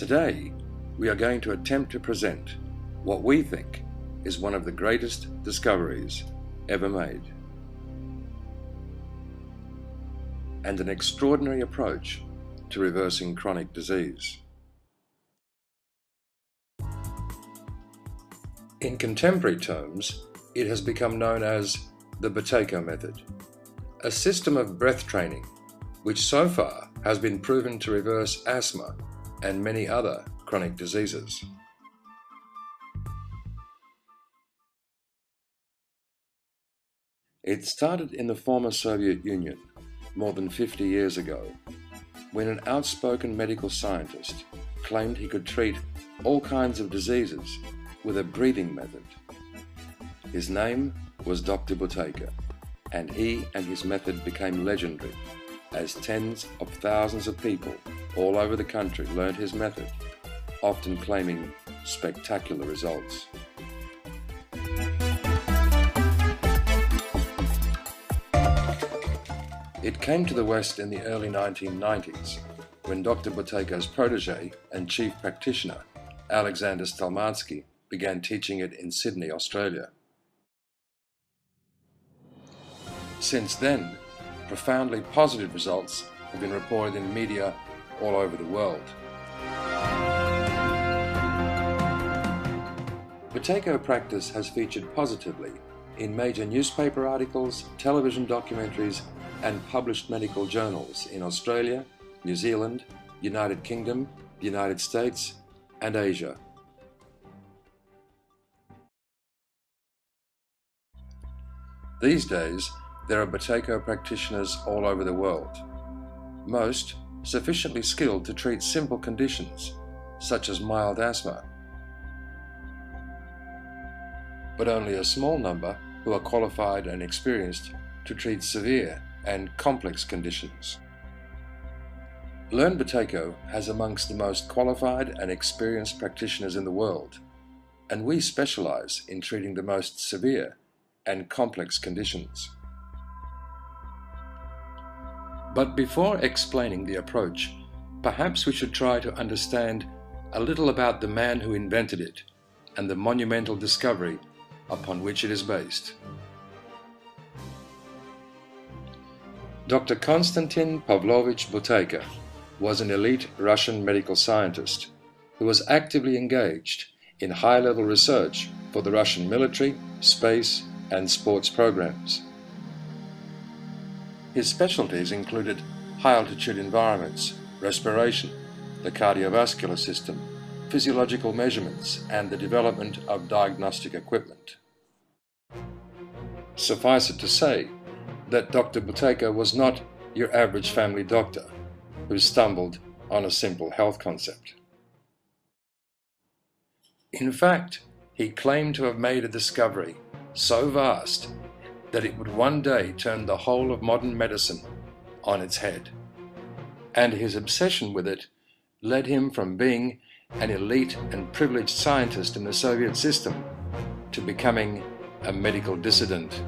Today, we are going to attempt to present what we think is one of the greatest discoveries ever made, and an extraordinary approach to reversing chronic disease. In contemporary terms, it has become known as the Buteyko Method, a system of breath training which so far has been proven to reverse asthma and many other chronic diseases. It started in the former Soviet Union more than 50 years ago, when an outspoken medical scientist claimed he could treat all kinds of diseases with a breathing method. His name was Dr. Buteyko, and he and his method became legendary as tens of thousands of people all over the country learned his method, often claiming spectacular results. It came to the West in the early 1990s when Dr. Buteyko's protege and chief practitioner, Alexander Stelmansky, began teaching it in Sydney, Australia. Since then, profoundly positive results have been reported in media all over the world. Buteyko practice has featured positively in major newspaper articles, television documentaries, and published medical journals in Australia, New Zealand, United Kingdom, the United States, and Asia. These days, there are Buteyko practitioners all over the world, most sufficiently skilled to treat simple conditions, such as mild asthma, but only a small number who are qualified and experienced to treat severe and complex conditions. Learn Buteyko has amongst the most qualified and experienced practitioners in the world, and we specialize in treating the most severe and complex conditions. But before explaining the approach, perhaps we should try to understand a little about the man who invented it and the monumental discovery upon which it is based. Dr. Konstantin Pavlovich Buteyko was an elite Russian medical scientist who was actively engaged in high-level research for the Russian military, space, and sports programs. His specialties included high-altitude environments, respiration, the cardiovascular system, physiological measurements, and the development of diagnostic equipment. Suffice it to say that Dr. Buteyko was not your average family doctor who stumbled on a simple health concept. In fact, he claimed to have made a discovery so vast that it would one day turn the whole of modern medicine on its head. And his obsession with it led him from being an elite and privileged scientist in the Soviet system to becoming a medical dissident.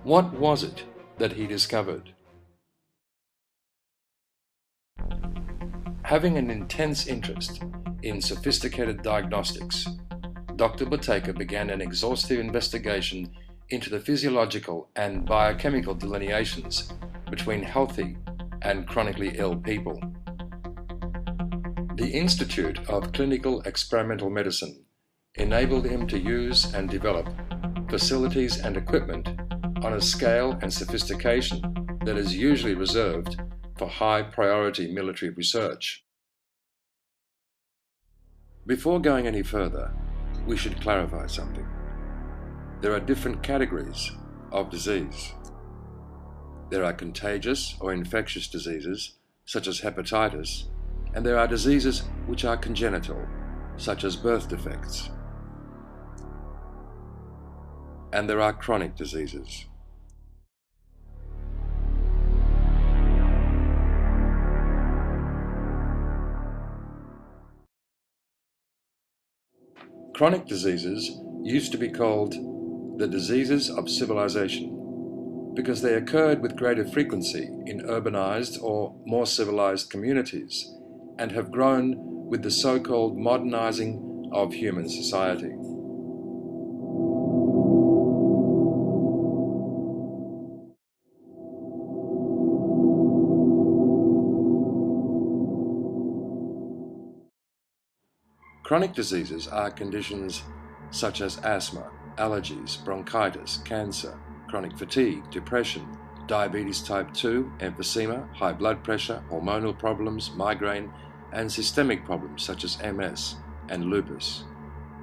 What was it that he discovered? Having an intense interest in sophisticated diagnostics, Dr. Buteyko began an exhaustive investigation into the physiological and biochemical delineations between healthy and chronically ill people. The Institute of Clinical Experimental Medicine enabled him to use and develop facilities and equipment on a scale and sophistication that is usually reserved for high-priority military research. Before going any further, we should clarify something. There are different categories of disease. There are contagious or infectious diseases, such as hepatitis, and there are diseases which are congenital, such as birth defects. And there are chronic diseases. Chronic diseases used to be called the diseases of civilization, because they occurred with greater frequency in urbanized or more civilized communities and have grown with the so-called modernizing of human society. Chronic diseases are conditions such as asthma, allergies, bronchitis, cancer, chronic fatigue, depression, diabetes type 2, emphysema, high blood pressure, hormonal problems, migraine, and systemic problems such as MS and lupus.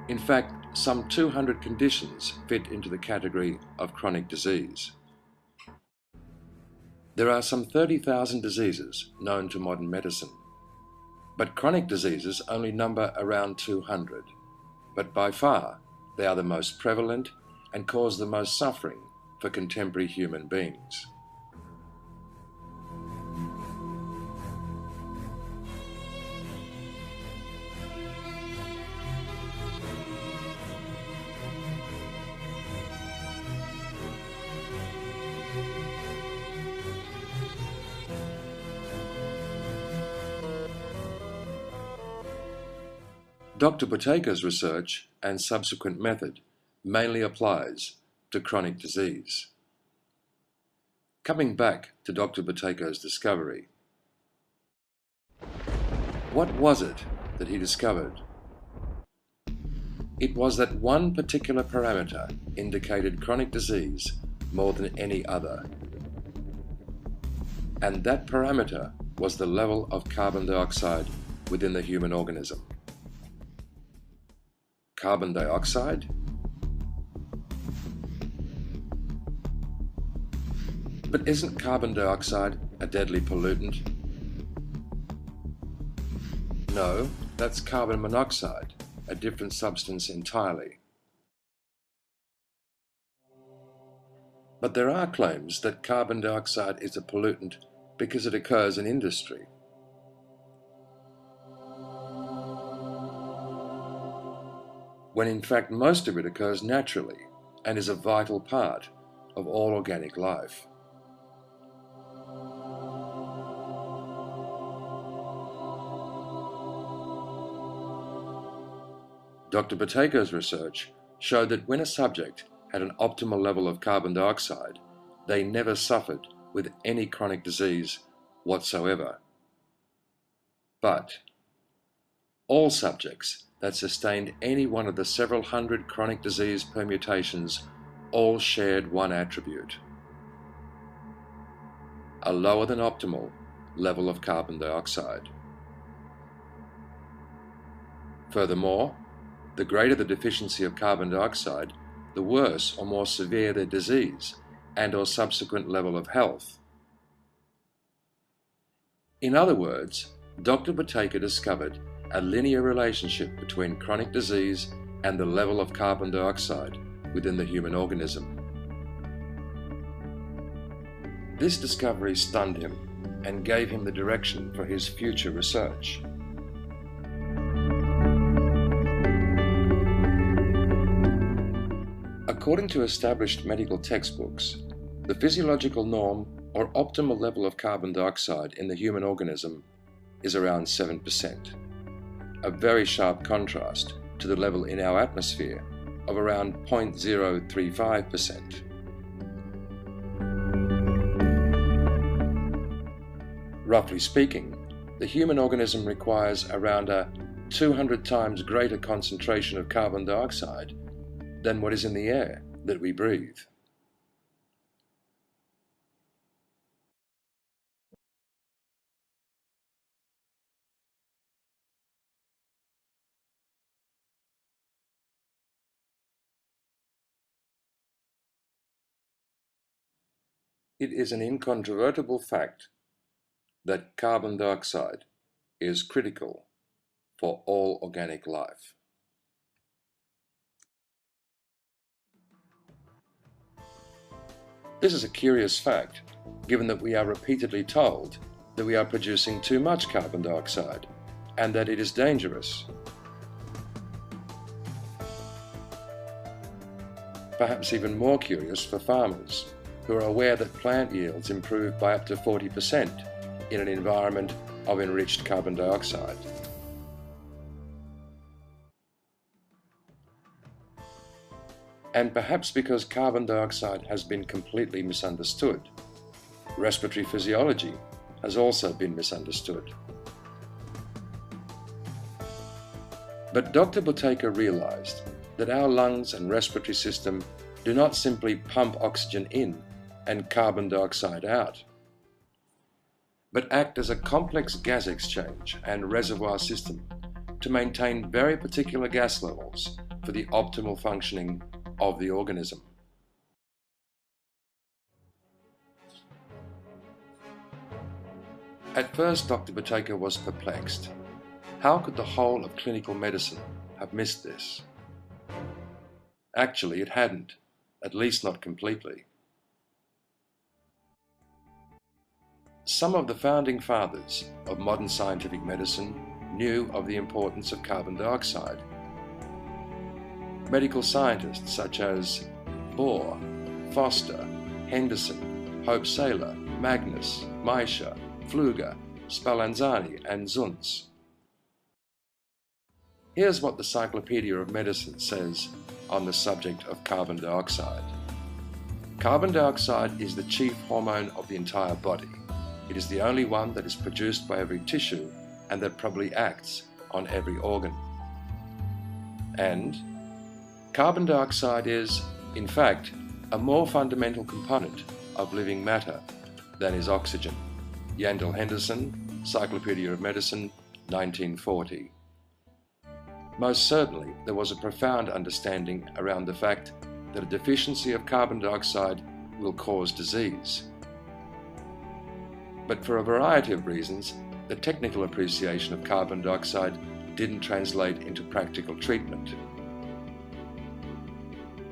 In fact, some 200 conditions fit into the category of chronic disease. There are some 30,000 diseases known to modern medicine, but chronic diseases only number around 200. But by far, they are the most prevalent and cause the most suffering for contemporary human beings. Dr. Buteyko's research and subsequent method mainly applies to chronic disease. Coming back to Dr. Buteyko's discovery, what was it that he discovered? It was that one particular parameter indicated chronic disease more than any other. And that parameter was the level of carbon dioxide within the human organism. Carbon dioxide? But isn't carbon dioxide a deadly pollutant? No, that's carbon monoxide, a different substance entirely. But there are claims that carbon dioxide is a pollutant because it occurs in industry. When in fact most of it occurs naturally and is a vital part of all organic life. Dr. Buteyko's research showed that when a subject had an optimal level of carbon dioxide, they never suffered with any chronic disease whatsoever. But all subjects that sustained any one of the several hundred chronic disease permutations all shared one attribute: a lower than optimal level of carbon dioxide. Furthermore, the greater the deficiency of carbon dioxide, the worse or more severe their disease and or subsequent level of health. In other words, Dr. Buteyko discovered a linear relationship between chronic disease and the level of carbon dioxide within the human organism. This discovery stunned him and gave him the direction for his future research. According to established medical textbooks, the physiological norm or optimal level of carbon dioxide in the human organism is around 7%, a very sharp contrast to the level in our atmosphere of around 0.035%. Roughly speaking, the human organism requires around a 200 times greater concentration of carbon dioxide than what is in the air that we breathe. It is an incontrovertible fact that carbon dioxide is critical for all organic life. This is a curious fact, given that we are repeatedly told that we are producing too much carbon dioxide and that it is dangerous. Perhaps even more curious for farmers, who are aware that plant yields improve by up to 40% in an environment of enriched carbon dioxide. And perhaps because carbon dioxide has been completely misunderstood, respiratory physiology has also been misunderstood. But Dr. Buteyko realized that our lungs and respiratory system do not simply pump oxygen in and carbon dioxide out, but act as a complex gas exchange and reservoir system to maintain very particular gas levels for the optimal functioning of the organism. At first, Dr. Buteyko was perplexed. How could the whole of clinical medicine have missed this? Actually, it hadn't, at least not completely. Some of the founding fathers of modern scientific medicine knew of the importance of carbon dioxide. Medical scientists such as Bohr, Foster, Henderson, Hope Seyler, Magnus, Miescher, Pfluger, Spallanzani, and Zuntz. Here's what the Cyclopedia of Medicine says on the subject of carbon dioxide. Carbon dioxide is the chief hormone of the entire body. It is the only one that is produced by every tissue and that probably acts on every organ. And carbon dioxide is, in fact, a more fundamental component of living matter than is oxygen. Yandell Henderson, Cyclopedia of Medicine, 1940. Most certainly, there was a profound understanding around the fact that a deficiency of carbon dioxide will cause disease. But for a variety of reasons, the technical appreciation of carbon dioxide didn't translate into practical treatment.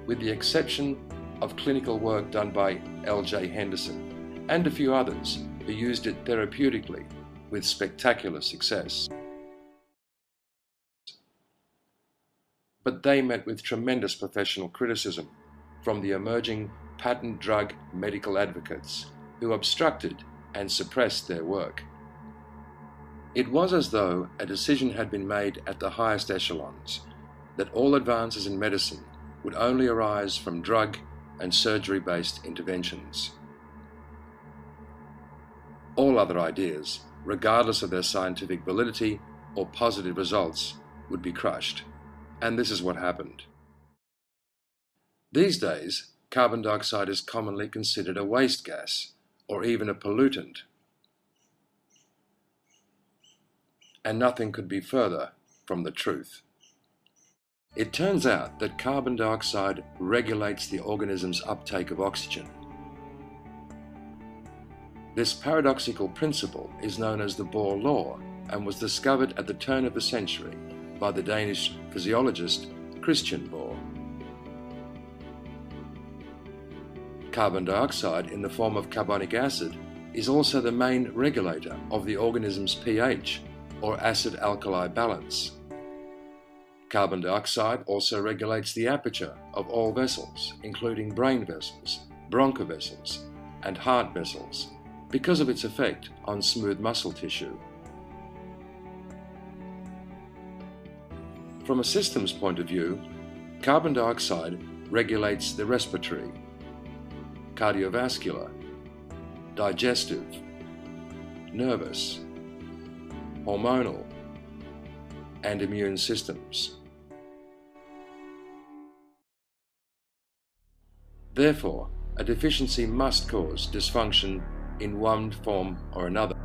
With the exception of clinical work done by L.J. Henderson and a few others who used it therapeutically with spectacular success. But they met with tremendous professional criticism from the emerging patent drug medical advocates who obstructed and suppressed their work. It was as though a decision had been made at the highest echelons that all advances in medicine would only arise from drug and surgery-based interventions. All other ideas, regardless of their scientific validity or positive results, would be crushed. And this is what happened. These days, carbon dioxide is commonly considered a waste gas or even a pollutant. And nothing could be further from the truth. It turns out that carbon dioxide regulates the organism's uptake of oxygen. This paradoxical principle is known as the Bohr law and was discovered at the turn of the century by the Danish physiologist Christian Bohr. Carbon dioxide in the form of carbonic acid is also the main regulator of the organism's pH, or acid-alkali balance. Carbon dioxide also regulates the aperture of all vessels, including brain vessels, bronchivessels, and heart vessels, because of its effect on smooth muscle tissue. From a systems point of view, carbon dioxide regulates the respiratory, cardiovascular, digestive, nervous, hormonal, and immune systems. Therefore, a deficiency must cause dysfunction in one form or another.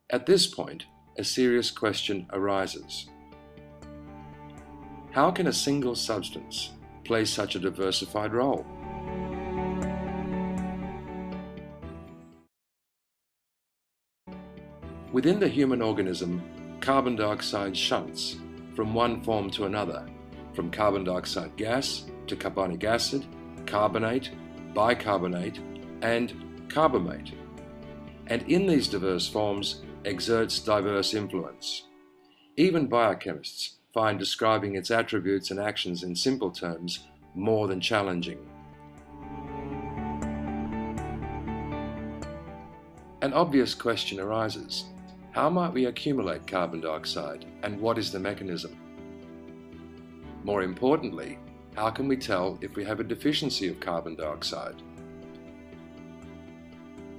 At this point, a serious question arises. How can a single substance play such a diversified role? Within the human organism, carbon dioxide shunts from one form to another, from carbon dioxide gas to carbonic acid, carbonate, bicarbonate, and carbamate, and in these diverse forms exerts diverse influence. Even biochemists find describing its attributes and actions in simple terms more than challenging. An obvious question arises: how might we accumulate carbon dioxide, and what is the mechanism? More importantly, how can we tell if we have a deficiency of carbon dioxide?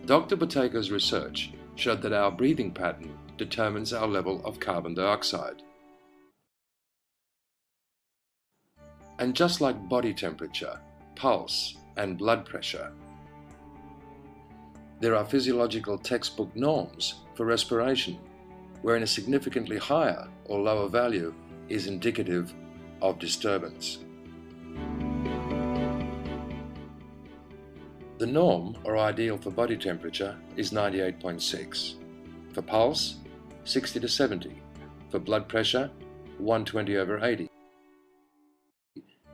Dr. Buteyko's research showed that our breathing pattern determines our level of carbon dioxide. And just like body temperature, pulse, and blood pressure, there are physiological textbook norms for respiration, wherein a significantly higher or lower value is indicative of disturbance. The norm, or ideal, for body temperature is 98.6, for pulse 60 to 70, for blood pressure 120/80,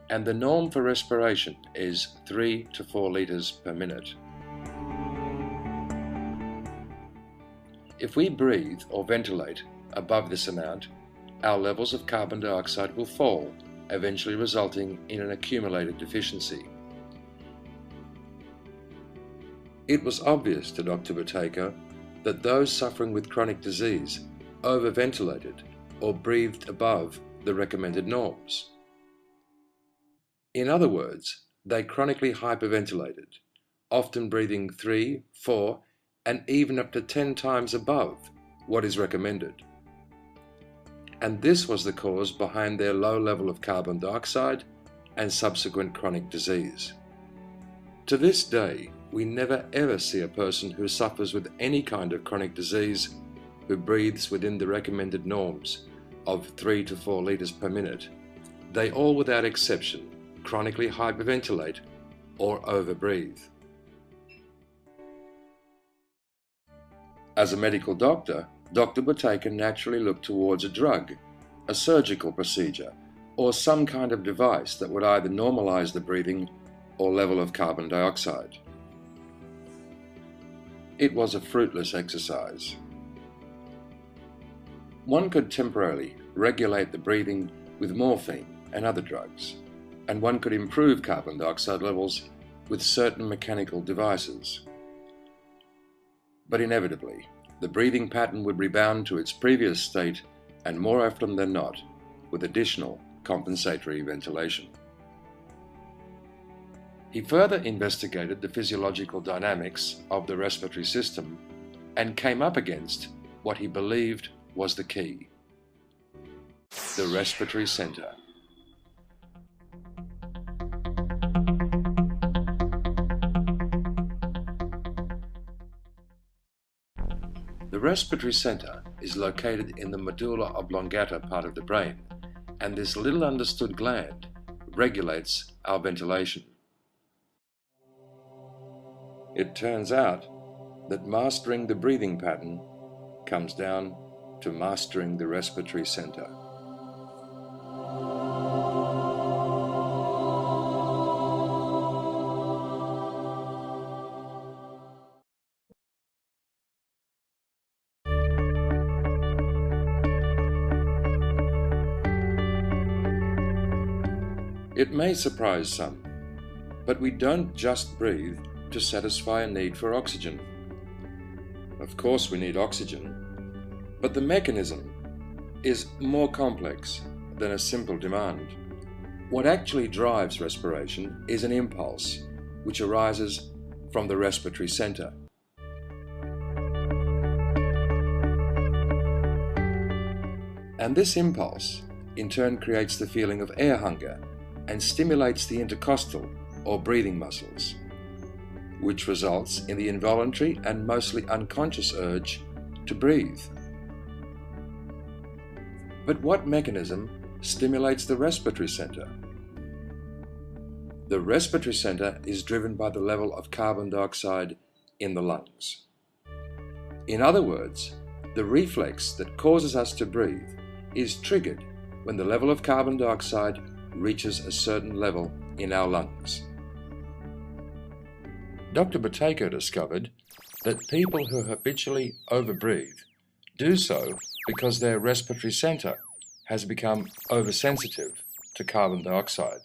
and the norm for respiration is 3 to 4 liters per minute. If we breathe or ventilate above this amount, our levels of carbon dioxide will fall, eventually resulting in an accumulated deficiency. It was obvious to Dr. Buteyko that those suffering with chronic disease overventilated or breathed above the recommended norms. In other words, they chronically hyperventilated, often breathing 3, 4, and even up to 10 times above what is recommended. And this was the cause behind their low level of carbon dioxide and subsequent chronic disease. To this day, we never ever see a person who suffers with any kind of chronic disease who breathes within the recommended norms of 3 to 4 liters per minute. They all, without exception, chronically hyperventilate or overbreathe. As a medical doctor, Dr. Buteyko naturally looked towards a drug, a surgical procedure, or some kind of device that would either normalize the breathing or level of carbon dioxide. It was a fruitless exercise. One could temporarily regulate the breathing with morphine and other drugs, and one could improve carbon dioxide levels with certain mechanical devices. But inevitably, the breathing pattern would rebound to its previous state, and more often than not, with additional compensatory ventilation. He further investigated the physiological dynamics of the respiratory system and came up against what he believed was the key: the respiratory center. The respiratory center is located in the medulla oblongata part of the brain, and this little understood gland regulates our ventilation. It turns out that mastering the breathing pattern comes down to mastering the respiratory center. It may surprise some, but we don't just breathe to satisfy a need for oxygen. Of course we need oxygen, but the mechanism is more complex than a simple demand. What actually drives respiration is an impulse which arises from the respiratory center. And this impulse in turn creates the feeling of air hunger and stimulates the intercostal or breathing muscles, which results in the involuntary and mostly unconscious urge to breathe. But what mechanism stimulates the respiratory center? The respiratory center is driven by the level of carbon dioxide in the lungs. In other words, the reflex that causes us to breathe is triggered when the level of carbon dioxide reaches a certain level in our lungs. Dr. Buteyko discovered that people who habitually overbreathe do so because their respiratory center has become oversensitive to carbon dioxide.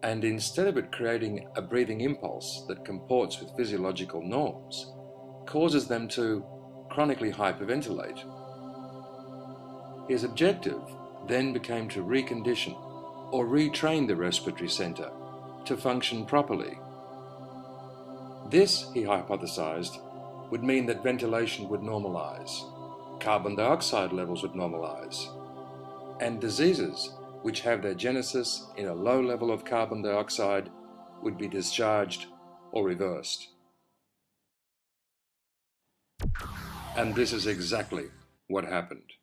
And instead of it creating a breathing impulse that comports with physiological norms, causes them to chronically hyperventilate. His objective then became to recondition or retrain the respiratory centre to function properly. This, he hypothesized, would mean that ventilation would normalise, carbon dioxide levels would normalise, and diseases which have their genesis in a low level of carbon dioxide would be discharged or reversed. And this is exactly what happened.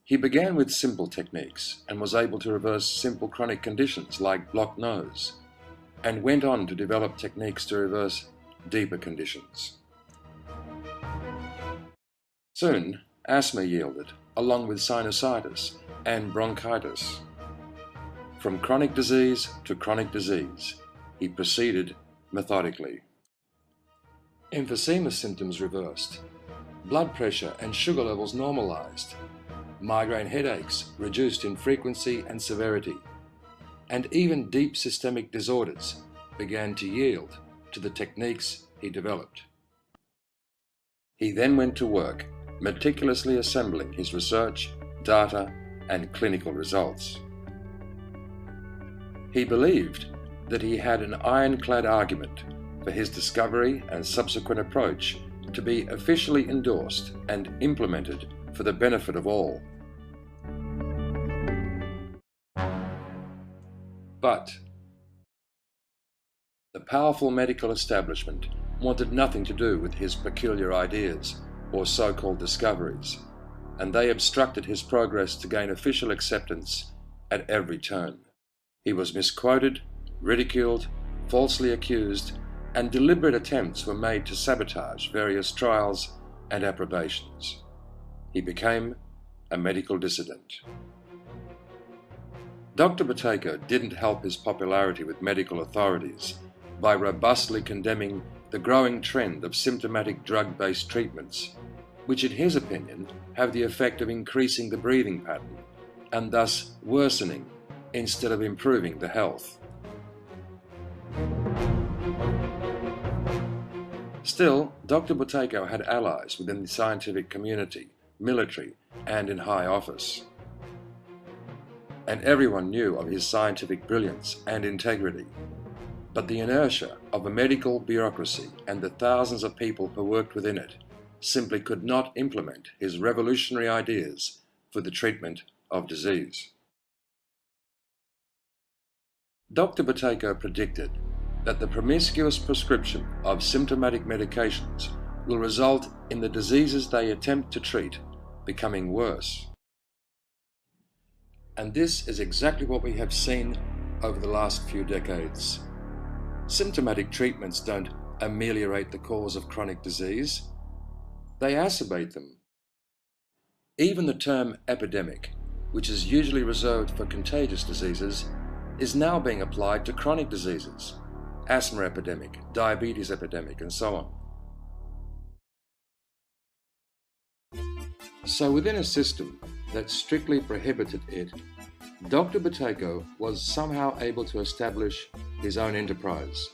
He began with simple techniques and was able to reverse simple chronic conditions like blocked nose, and went on to develop techniques to reverse deeper conditions. Soon, asthma yielded, along with sinusitis and bronchitis. From chronic disease to chronic disease, he proceeded methodically. Emphysema symptoms reversed, blood pressure and sugar levels normalized, migraine headaches reduced in frequency and severity, and even deep systemic disorders began to yield to the techniques he developed. He then went to work, meticulously assembling his research, data, and clinical results. He believed that he had an ironclad argument for his discovery and subsequent approach to be officially endorsed and implemented for the benefit of all. But the powerful medical establishment wanted nothing to do with his peculiar ideas or so-called discoveries, and they obstructed his progress to gain official acceptance at every turn. He was misquoted, ridiculed, falsely accused, and deliberate attempts were made to sabotage various trials and approbations. He became a medical dissident. Dr. Buteyko didn't help his popularity with medical authorities by robustly condemning the growing trend of symptomatic drug-based treatments, which in his opinion have the effect of increasing the breathing pattern and thus worsening instead of improving the health. Still, Dr. Buteyko had allies within the scientific community, military, and in high office. And everyone knew of his scientific brilliance and integrity. But the inertia of a medical bureaucracy and the thousands of people who worked within it simply could not implement his revolutionary ideas for the treatment of disease. Dr. Buteyko predicted that the promiscuous prescription of symptomatic medications will result in the diseases they attempt to treat becoming worse. And this is exactly what we have seen over the last few decades. Symptomatic treatments don't ameliorate the cause of chronic disease, they exacerbate them. Even the term epidemic, which is usually reserved for contagious diseases, is now being applied to chronic diseases, asthma epidemic, diabetes epidemic, and so on. So within a system that strictly prohibited it, Dr. Buteyko was somehow able to establish his own enterprise,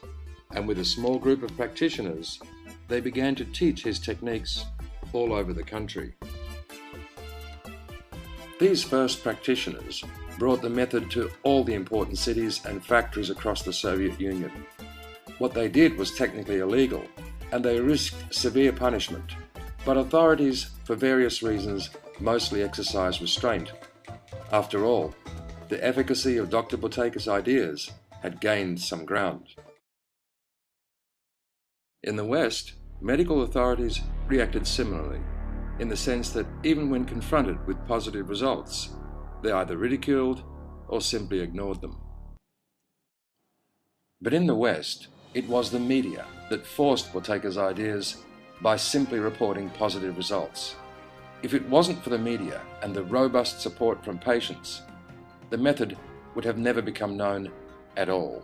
and with a small group of practitioners, they began to teach his techniques all over the country. These first practitioners brought the method to all the important cities and factories across the Soviet Union. What they did was technically illegal, and they risked severe punishment, but authorities, for various reasons, mostly exercised restraint. After all, the efficacy of Dr. Buteyko's ideas had gained some ground. In the West, medical authorities reacted similarly, in the sense that even when confronted with positive results, they either ridiculed or simply ignored them. But in the West, it was the media that forced Buteyko's ideas by simply reporting positive results. If it wasn't for the media and the robust support from patients, the method would have never become known at all.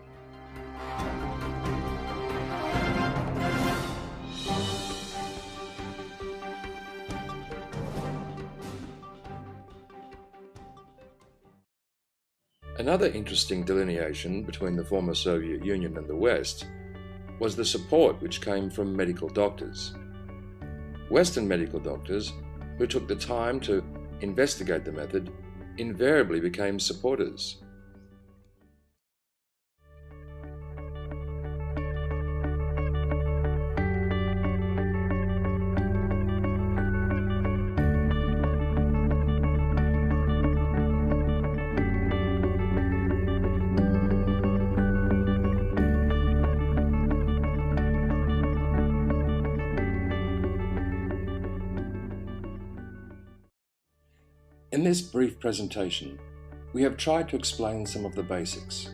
Another interesting delineation between the former Soviet Union and the West was the support which came from medical doctors, Western medical doctors who took the time to investigate the method invariably became supporters. In this brief presentation, we have tried to explain some of the basics,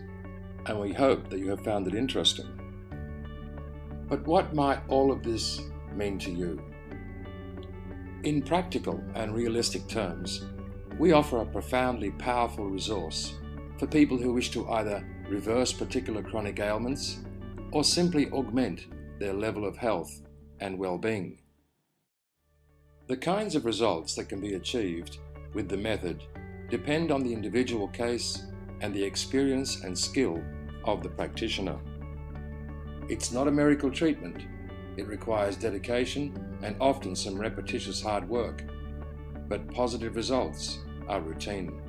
and we hope that you have found it interesting. But what might all of this mean to you? In practical and realistic terms, we offer a profoundly powerful resource for people who wish to either reverse particular chronic ailments or simply augment their level of health and well-being. The kinds of results that can be achieved with the method depend on the individual case and the experience and skill of the practitioner. It's not a miracle treatment. It requires dedication and often some repetitious hard work, but positive results are routine.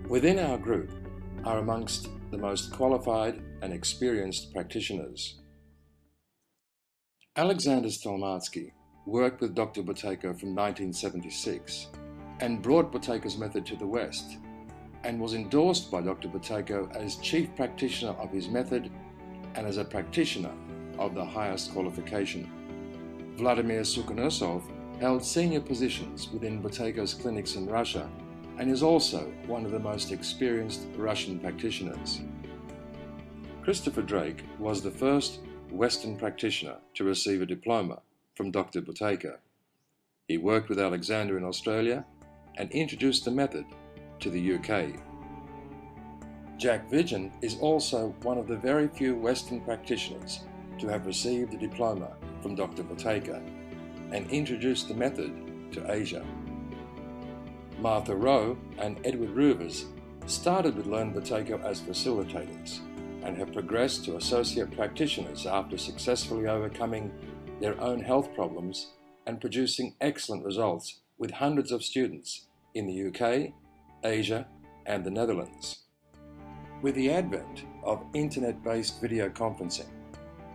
Within our group are amongst the most qualified and experienced practitioners. Alexander Stelmatsky worked with Dr. Buteyko from 1976 and brought Buteyko's method to the West, and was endorsed by Dr. Buteyko as chief practitioner of his method and as a practitioner of the highest qualification. Vladimir Sukhanosov held senior positions within Buteyko's clinics in Russia and is also one of the most experienced Russian practitioners. Christopher Drake was the first Western practitioner to receive a diploma from Dr. Buteyko. He worked with Alexander in Australia and introduced the method to the UK. Jack Vigen is also one of the very few Western practitioners to have received a diploma from Dr. Buteyko and introduced the method to Asia. Martha Rowe and Edward Ruvers started with Learn Buteyko as facilitators and have progressed to associate practitioners after successfully overcoming their own health problems and producing excellent results with hundreds of students in the UK, Asia, and the Netherlands. With the advent of internet-based video conferencing,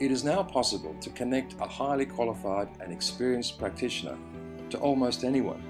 it is now possible to connect a highly qualified and experienced practitioner to almost anyone